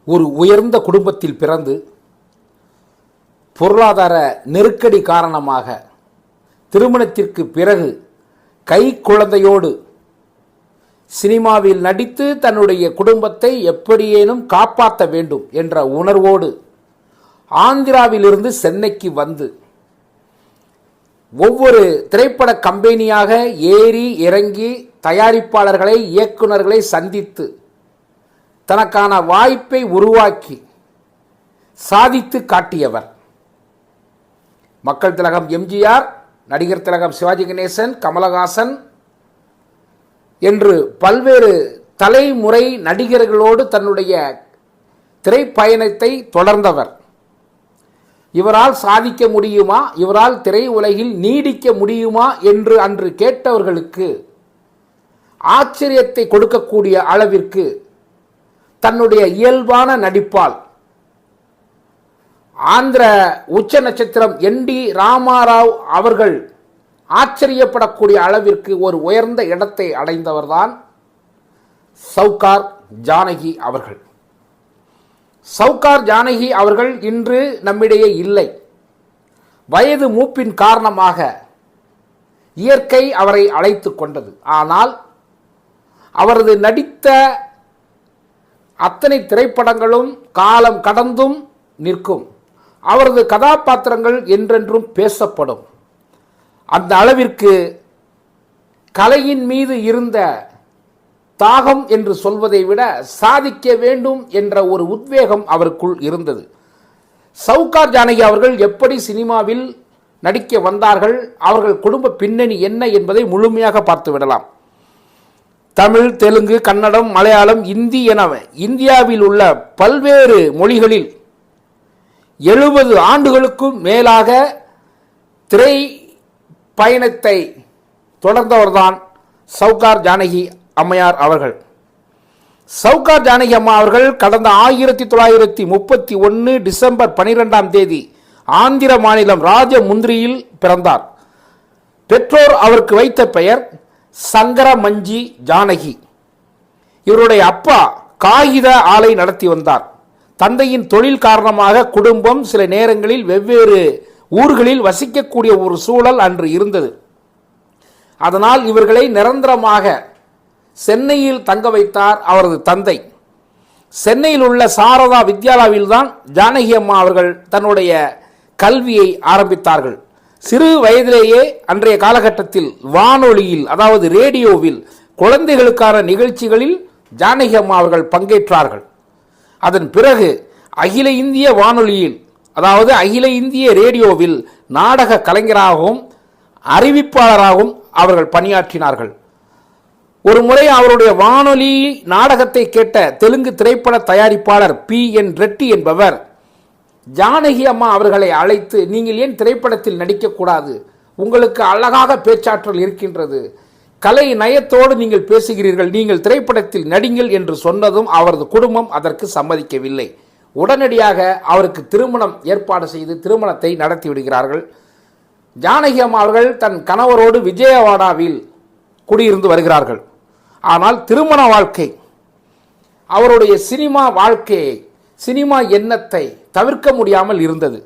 ஒரு உயர்ந்த குடும்பத்தில் பிறந்து பொருளாதார நெருக்கடி காரணமாக திருமணத்திற்கு பிறகு கை குழந்தையோடு சினிமாவில் நடித்து தன்னுடைய குடும்பத்தை எப்படியேனும் காப்பாற்ற வேண்டும் என்ற உணர்வோடு ஆந்திராவிலிருந்து சென்னைக்கு வந்து ஒவ்வொரு திரைப்பட கம்பெனியாக ஏறி இறங்கி தயாரிப்பாளர்களை இயக்குநர்களை சந்தித்து தனக்கான வாய்ப்பை உருவாக்கி சாதித்து காட்டியவர். மக்கள் திலகம் எம்ஜிஆர், நடிகர் திலகம் சிவாஜி கணேசன், கமலஹாசன் என்று பல்வேறு தலைமுறை நடிகர்களோடு தன்னுடைய திரைப்பயணத்தை தொடர்ந்தவர். இவரால் சாதிக்க முடியுமா, இவரால் திரை உலகில் நீடிக்க முடியுமா என்று அன்று கேட்டவர்களுக்கு ஆச்சரியத்தை கொடுக்கக்கூடிய அளவிற்கு தன்னுடைய இயல்பான நடிப்பால் ஆந்திர உச்ச நட்சத்திரம் என்.டி. ராமாராவ் அவர்கள் ஆச்சரியப்படக்கூடிய அளவிற்கு ஒரு உயர்ந்த இடத்தை அடைந்தவர்தான் சவுகார் ஜானகி அவர்கள். சவுகார் ஜானகி அவர்கள் இன்று நம்மிடையே இல்லை. வயது மூப்பின் காரணமாக இயற்கை அவரை அழைத்து கொண்டது. ஆனால் அவரது நடித்த அத்தனை திரைப்படங்களும் காலம் கடந்தும் நிற்கும். அவரது கதாபாத்திரங்கள் என்றென்றும் பேசப்படும். அந்த அளவிற்கு கலையின் மீது இருந்த தாகம் என்று சொல்வதை விட சாதிக்க வேண்டும் என்ற ஒரு உத்வேகம் அவருக்குள் இருந்தது. சவுகார் ஜானகி அவர்கள் எப்படி சினிமாவில் நடிக்க வந்தார்கள், அவர்கள் குடும்ப பின்னணி என்ன என்பதை முழுமையாக பார்த்து விடலாம். தமிழ், தெலுங்கு, கன்னடம், மலையாளம், இந்தி என இந்தியாவில் உள்ள பல்வேறு மொழிகளில் 70 ஆண்டுகளுக்கும் மேலாக திரை பயணத்தை தொடர்ந்தவர்தான் சவுகார் ஜானகி அம்மையார் அவர்கள். சவுகார் ஜானகி அம்மா அவர்கள் கடந்த 1931 டிசம்பர் 12ஆம் தேதி ஆந்திர மாநிலம் ராஜமுந்திரியில் பிறந்தார். பெற்றோர் அவருக்கு வைத்த பெயர் சங்கரமஞ்சி ஜானகி. இவருடைய அப்பா காகித ஆலை நடத்தி வந்தார். தந்தையின் தொழில் காரணமாக குடும்பம் சில நேரங்களில் வெவ்வேறு ஊர்களில் வசிக்கக்கூடிய ஒரு சூழல் அன்று இருந்தது. அதனால் இவர்களை நிரந்தரமாக சென்னையில் தங்க வைத்தார் அவரது தந்தை. சென்னையில் உள்ள சாரதா வித்யாலயாவில் தான் ஜானகி அம்மா அவர்கள் தன்னுடைய கல்வியை ஆரம்பித்தார்கள். சிறு வயதிலேயே அன்றைய காலகட்டத்தில் வானொலியில், அதாவது ரேடியோவில் குழந்தைகளுக்கான நிகழ்ச்சிகளில் ஜானகி அம்மா அவர்கள் பங்கேற்றார்கள். அதன் பிறகு அகில இந்திய வானொலியில், அதாவது அகில இந்திய ரேடியோவில் நாடக கலைஞராகவும் அறிவிப்பாளராகவும் அவர்கள் பணியாற்றினார்கள். ஒரு முறை அவருடைய வானொலி நாடகத்தை கேட்ட தெலுங்கு திரைப்பட தயாரிப்பாளர் P.N. ரெட்டி என்பவர் ஜானகி அம்மா அவர்களை அழைத்து, நீங்கள் ஏன் திரைப்படத்தில் நடிக்கக்கூடாது, உங்களுக்கு அழகாக பேச்சாற்றல் இருக்கின்றது, கலை நயத்தோடு நீங்கள் பேசுகிறீர்கள், நீங்கள் திரைப்படத்தில் நடிங்கள் என்று சொன்னதும் அவரது குடும்பம் அதற்கு சம்மதிக்கவில்லை. உடனடியாக அவருக்கு திருமணம் ஏற்பாடு செய்து திருமணத்தை நடத்தி விடுகிறார்கள். ஜானகி அம்மா அவர்கள் தன் கணவரோடு விஜயவாடாவில் குடியிருந்து வருகிறார்கள். ஆனால் திருமண வாழ்க்கை, அவருடைய சினிமா வாழ்க்கையை, சினிமா எண்ணத்தை தவிர்க்க முடியாமல் இருந்தது.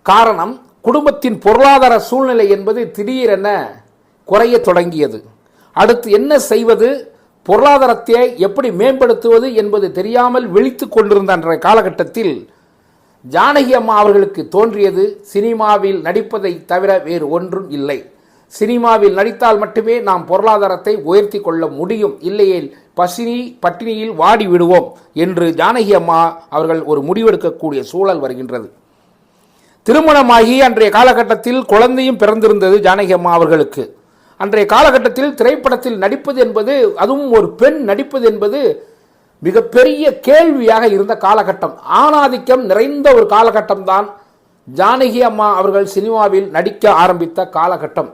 காரணம், குடும்பத்தின் பொருளாதார சூழ்நிலை என்பது திடீரென குறைய தொடங்கியது. அடுத்து என்ன செய்வது, பொருளாதாரத்தை எப்படி மேம்படுத்துவது என்பது தெரியாமல் விழித்து கொண்டிருந்த அன்றைய காலகட்டத்தில் ஜானகி அம்மா அவர்களுக்கு தோன்றியது, சினிமாவில் நடிப்பதை தவிர வேறு ஒன்றும் இல்லை. சினிமாவில் நடித்தால் மட்டுமே நாம் பொருளாதாரத்தை உயர்த்தி கொள்ள முடியும், இல்லையே பட்டினியில் வாடி விடுவோம் என்று ஜானகி அம்மா அவர்கள் ஒரு முடிவெடுக்கக்கூடிய சூழல் வருகின்றது. திருமணமாகி அன்றைய காலகட்டத்தில் குழந்தையும் பிறந்திருந்தது ஜானகி அம்மா அவர்களுக்கு. அன்றைய காலகட்டத்தில் திரைப்படத்தில் நடிப்பது என்பது, அதுவும் ஒரு பெண் நடிப்பது என்பது மிகப்பெரிய கேள்வியாக இருந்த காலகட்டம். ஆணாதிக்கம் நிறைந்த ஒரு காலகட்டம் தான் ஜானகி அம்மா அவர்கள் சினிமாவில் நடிக்க ஆரம்பித்த காலகட்டம்.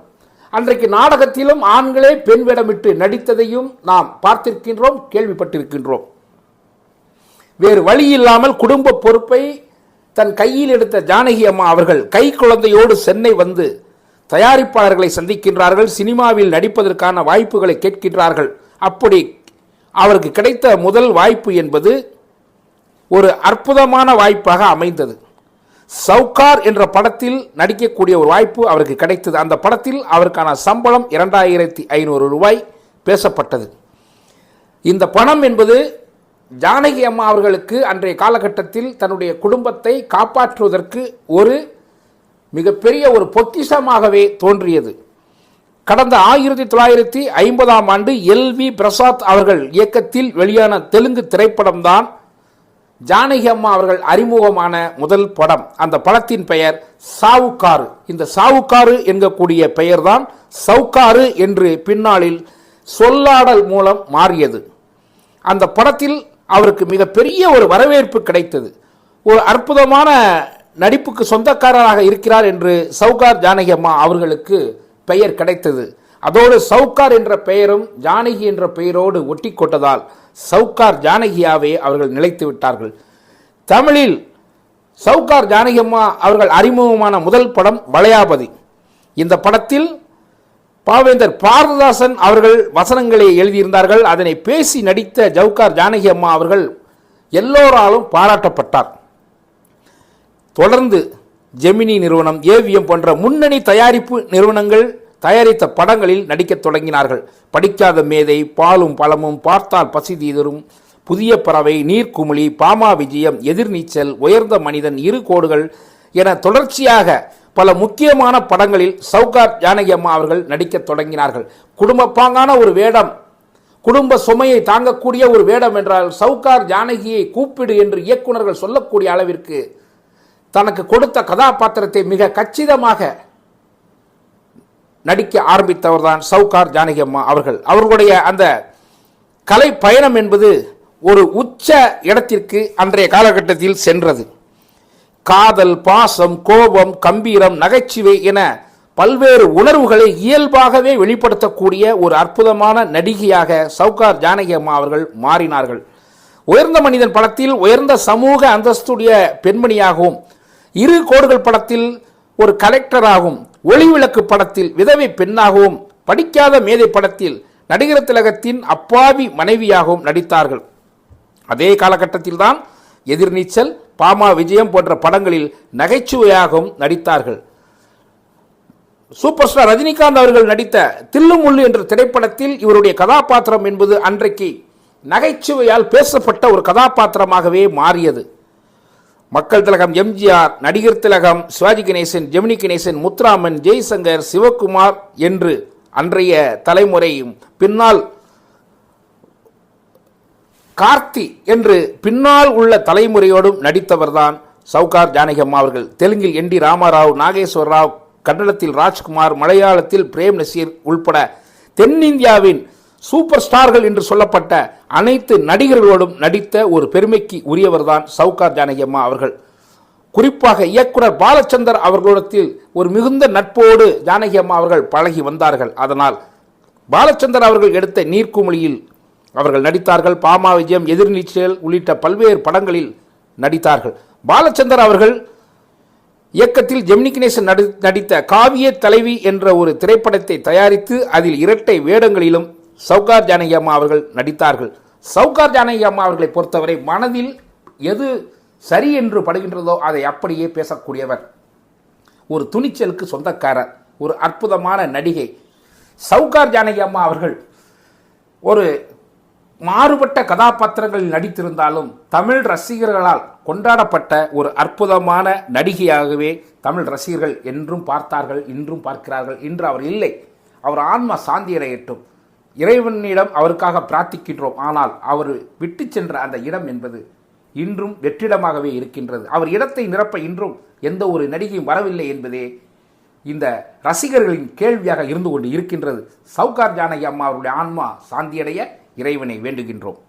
அன்றைக்கு நாடகத்திலும் ஆண்களே பெண் வேடமிட்டு நடித்ததையும் நாம் பார்த்திருக்கின்றோம், கேள்விப்பட்டிருக்கின்றோம். வேறு வழி இல்லாமல் குடும்ப பொறுப்பை தன் கையில் எடுத்த ஜானகி அம்மா அவர்கள் கை குழந்தையோடு சென்னை வந்து தயாரிப்பாளர்களை சந்திக்கின்றார்கள். சினிமாவில் நடிப்பதற்கான வாய்ப்புகளை கேட்கின்றார்கள். அப்படி அவருக்கு கிடைத்த முதல் வாய்ப்பு என்பது ஒரு அற்புதமான வாய்ப்பாக அமைந்தது. சவுகார் என்ற படத்தில் நடிக்கக்கூடிய ஒரு வாய்ப்பு அவருக்கு கிடைத்தது. அந்த படத்தில் அவருக்கான சம்பளம் 2500 ரூபாய் பேசப்பட்டது. இந்த பணம் என்பது ஜானகி அம்மா அவர்களுக்கு அன்றைய காலகட்டத்தில் தன்னுடைய குடும்பத்தை காப்பாற்றுவதற்கு ஒரு மிகப்பெரிய ஒரு பொக்கிஷமாகவே தோன்றியது. கடந்த 1950ஆம் ஆண்டு எல்.வி. பிரசாத் அவர்கள் இயக்கத்தில் வெளியான தெலுங்கு திரைப்படம்தான் ஜானகி அம்மா அவர்கள் அறிமுகமான முதல் படம். அந்த படத்தின் பெயர் சாவுக்காரு. இந்த சாவுக்காரு என்கக்கூடிய பெயர்தான் சவுக்காரு என்று பின்னாளில் சொல்லாடல் மூலம் மாறியது. அந்த படத்தில் அவருக்கு மிகப்பெரிய ஒரு வரவேற்பு கிடைத்தது. ஒரு அற்புதமான நடிப்புக்கு சொந்தக்காரராக இருக்கிறார் என்று சவுகார் ஜானகி அம்மா அவர்களுக்கு பெயர் கிடைத்தது. அதோடு சவுகார் என்ற பெயரும் ஜானகி என்ற பெயரோடு ஒட்டி கொண்டதால் சவுகார் ஜானகியாவே அவர்கள் நிலைத்து விட்டார்கள். தமிழில் சவுகார் ஜானகி அம்மா அவர்கள் அறிமுகமான முதல் படம் வளையாபதி. இந்த படத்தில் பாவேந்தர் பாரதிதாசன் அவர்கள் வசனங்களை எழுதியிருந்தார்கள். அதனை பேசி நடித்த சவுகார் ஜானகி அம்மா அவர்கள் எல்லோராலும் பாராட்டப்பட்டார். தொடர்ந்து ஜெமினி நிறுவனம், ஏவிஎம் போன்ற முன்னணி தயாரிப்பு நிறுவனங்கள் தயாரித்த படங்களில் நடிக்கத் தொடங்கினார்கள். படிக்காத மேதை, பாலும் பழமும், பார்த்தால் பசி தீரும், புதிய பறவை, நீர்க்குமிழி, பாமா விஜயம், எதிர்நீச்சல், உயர்ந்த மனிதன், இரு கோடுகள் என தொடர்ச்சியாக பல முக்கியமான படங்களில் சவுகார் ஜானகி அம்மா அவர்கள் நடிக்கத் தொடங்கினார்கள். குடும்பப்பாங்கான ஒரு வேடம், குடும்ப சுமையை தாங்கக்கூடிய ஒரு வேடம் என்றால் சவுகார் ஜானகியை கூப்பிடு என்று இயக்குநர்கள் சொல்லக்கூடிய அளவிற்கு தனக்கு கொடுத்த கதாபாத்திரத்தை மிக கச்சிதமாக நடிக்க ஆரம்பித்தவர் தான் சவுகார் ஜானகி அம்மா அவர்கள். அவர்களுடைய அந்த கலை பயணம் என்பது ஒரு உச்ச இடத்திற்கு அன்றைய காலகட்டத்தில் சென்றது. காதல், பாசம், கோபம், கம்பீரம், நகைச்சுவை என பல்வேறு உணர்வுகளை இயல்பாகவே வெளிப்படுத்தக்கூடிய ஒரு அற்புதமான நடிகையாக சவுகார் ஜானகி அம்மா அவர்கள் மாறினார்கள். உயர்ந்த மனிதன் படத்தில் உயர்ந்த சமூக அந்தஸ்துடைய பெண்மணியாகவும், இரு கோடுகள் படத்தில் ஒரு கலெக்டராகவும், ஒளிவிளக்கு படத்தில் விதவை பெண்ணாகவும், படிக்காத மேதை படத்தில் நடிகர் திலகத்தின் அப்பாவி மனைவியாகவும் நடித்தார்கள். அதே காலகட்டத்தில் தான் எதிர்நீச்சல், பாமா விஜயம் போன்ற படங்களில் நகைச்சுவையாகவும் நடித்தார்கள். சூப்பர் ஸ்டார் ரஜினிகாந்த் அவர்கள் நடித்த தில்லுமுள்ளு என்ற திரைப்படத்தில் இவருடைய கதாபாத்திரம் என்பது அன்றைக்கு நகைச்சுவையால் பேசப்பட்ட ஒரு கதாபாத்திரமாகவே மாறியது. மக்கள் திலகம் எம்ஜிஆர், நடிகர் திலகம் சிவாஜி கணேசன், ஜெமினி கணேசன், முத்துராமன், ஜெய்சங்கர், சிவகுமார் என்று அன்றைய தலைமுறையும், பின்னால் கார்த்தி என்று பின்னால் உள்ள தலைமுறையோடும் நடித்தவர்தான் சவுகார் ஜானகி அம்மா அவர்கள். தெலுங்கில் என்.டி. ராமாராவ், நாகேஸ்வர ராவ், கன்னடத்தில் ராஜ்குமார், மலையாளத்தில் பிரேம் நசீர் உள்பட தென்னிந்தியாவின் சூப்பர் ஸ்டார்கள் என்று சொல்லப்பட்ட அனைத்து நடிகர்களோடும் நடித்த ஒரு பெருமைக்கு உரியவர்தான் சவுகார் ஜானகி அம்மா அவர்கள். குறிப்பாக இயக்குனர் பாலச்சந்தர் அவர்களிடத்தில் ஒரு மிகுந்த நட்போடு ஜானகி அம்மா அவர்கள் பழகி வந்தார்கள். அதனால் பாலச்சந்தர் அவர்கள் எடுத்த நீர்க்குமிழியில் அவர்கள் நடித்தார்கள். பாமா விஜயம், எதிர்நீச்சல் உள்ளிட்ட பல்வேறு படங்களில் நடித்தார்கள். பாலச்சந்தர் அவர்கள் இயக்கத்தில் ஜெமினி கணேசன் நடித்த காவிய தலைவி என்ற ஒரு திரைப்படத்தை தயாரித்து அதில் இரட்டை வேடங்களிலும் சவுகார் ஜானகி அம்மா அவர்கள் நடித்தார்கள். சவுகார் ஜானகி அம்மா அவர்களை பொறுத்தவரை மனதில் எது சரி என்று படுகின்றதோ அதை அப்படியே பேசக்கூடியவர். ஒரு துணிச்சலுக்கு சொந்தக்காரர், ஒரு அற்புதமான நடிகை. சவுகார் ஜானகி அம்மா அவர்கள் ஒரு மாறுபட்ட கதாபாத்திரங்களில் நடித்திருந்தாலும் தமிழ் ரசிகர்களால் கொண்டாடப்பட்ட ஒரு அற்புதமான நடிகையாகவே தமிழ் ரசிகர்கள் என்றும் பார்த்தார்கள், இன்றும் பார்க்கிறார்கள். இன்று அவர் இல்லை, அவர் ஆன்மா சாந்தியடையட்டும், இறைவனிடம் அவருக்காக பிரார்த்திக்கின்றோம். ஆனால் அவர் விட்டு சென்ற அந்த இடம் என்பது இன்றும் வெற்றிடமாகவே இருக்கின்றது. அவர் இடத்தை நிரப்ப இன்றும் எந்த ஒரு நடிகையும் வரவில்லை என்பதே இந்த ரசிகர்களின் கேள்வியாக இருந்து கொண்டு இருக்கின்றது. சவுகார் ஜானகி அம்மா அவருடைய ஆன்மா சாந்தியடைய இறைவனை வேண்டுகின்றோம்.